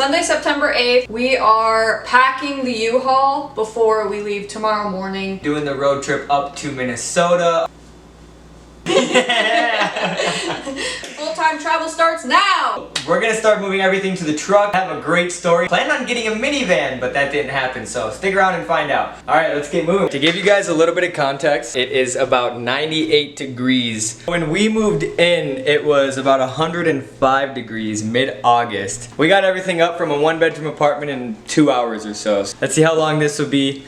Sunday, September 8th, we are packing the U-Haul before we leave tomorrow morning. Doing the road trip up to Minnesota. Full-time travel starts now! We're gonna start moving everything to the truck. I have a great story. Planned on getting a minivan, but that didn't happen, so stick around and find out. Alright, let's get moving. To give you guys a little bit of context, it is about 98 degrees. When we moved in, it was about 105 degrees mid-August. We got everything up from a one-bedroom apartment in 2 hours or so. Let's see how long this will be.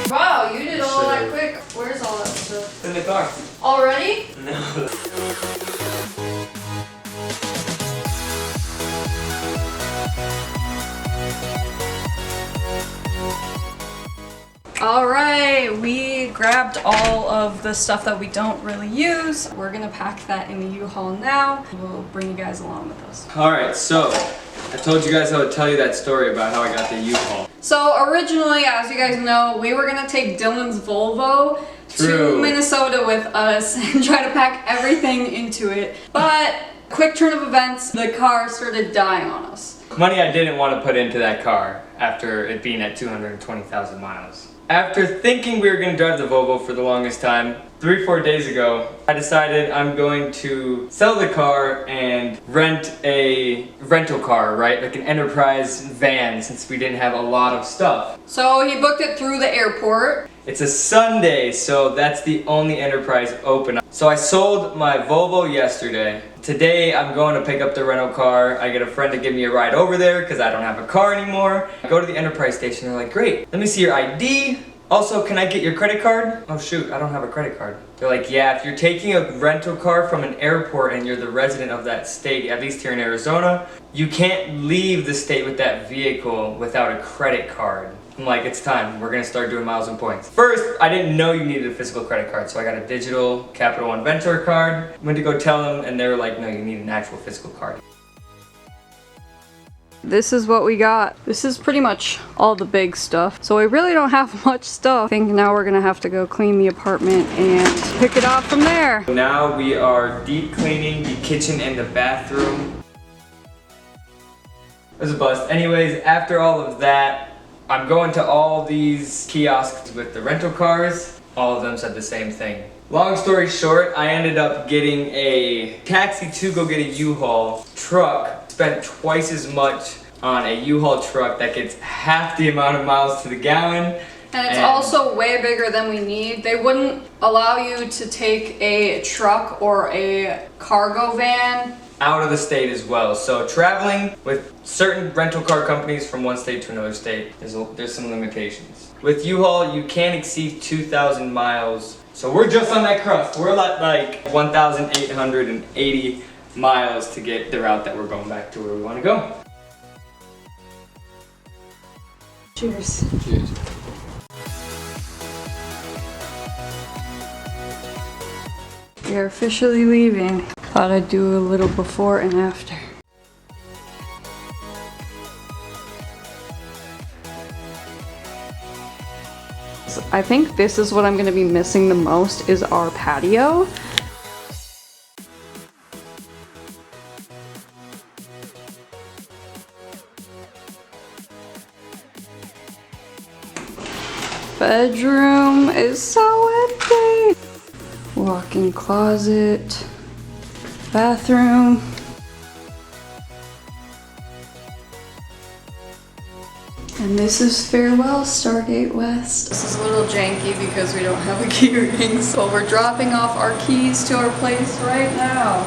Wow, you did all that quick. Where's all that stuff? It's in the car. Already? No. Alright, we grabbed all of the stuff that we don't really use. We're gonna pack that in the U-Haul now. We'll bring you guys along with us. Alright, so I told you guys I would tell you that story about how I got the U-Haul. So originally, as you guys know, we were gonna take Dylan's Volvo to Minnesota with us and try to pack everything into it. But quick turn of events, the car started dying on us. Money I didn't want to put into that car after it being at 220,000 miles. After thinking we were going to drive the Volvo for the longest time, 3-4 days ago, I decided I'm going to sell the car and rent a rental car, right? Like an enterprise van, since we didn't have a lot of stuff. So he booked it through the airport. It's a Sunday, so that's the only enterprise open. So I sold my Volvo yesterday. Today I'm going to pick up the rental car. I get a friend to give me a ride over there because I don't have a car anymore. I go to the enterprise station, they're like, great, let me see your ID. Also, can I get your credit card? Oh shoot, I don't have a credit card. They're like, yeah, if you're taking a rental car from an airport and you're the resident of that state, at least here in Arizona, you can't leave the state with that vehicle without a credit card. I'm like, it's time. We're gonna start doing miles and points. First, I didn't know you needed a physical credit card, so I got a digital Capital One Venture card. Went to go tell them, and they were like, no, you need an actual physical card. This is what we got. This is pretty much all the big stuff. So we really don't have much stuff. I think now we're gonna have to go clean the apartment and pick it up from there. Now we are deep cleaning the kitchen and the bathroom. It was a bust. Anyways, after all of that, I'm going to all these kiosks with the rental cars. All of them said the same thing. Long story short, I ended up getting a taxi to go get a U-Haul truck. Spent twice as much on a U-Haul truck that gets half the amount of miles to the gallon. And it's also way bigger than we need. They wouldn't allow you to take a truck or a cargo van out of the state as well. So traveling with certain rental car companies from one state to another state, there's some limitations. With U-Haul, you can't exceed 2,000 miles. So we're just on that crust. We're at like 1,880 miles to get the route that we're going back to where we want to go. Cheers. Cheers. We are officially leaving. Thought I'd do a little before and after. I think this is what I'm gonna be missing the most is our patio. Bedroom is so empty. Walk-in closet, bathroom. And this is Farewell Stargate West. This is a little janky because we don't have a key ring, so we're dropping off our keys to our place right now.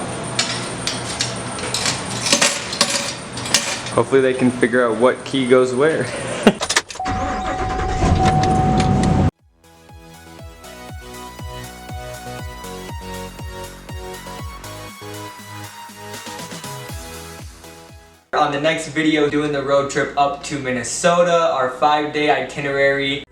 Hopefully they can figure out what key goes where. On the next video, doing the road trip up to Minnesota, our 5-day itinerary.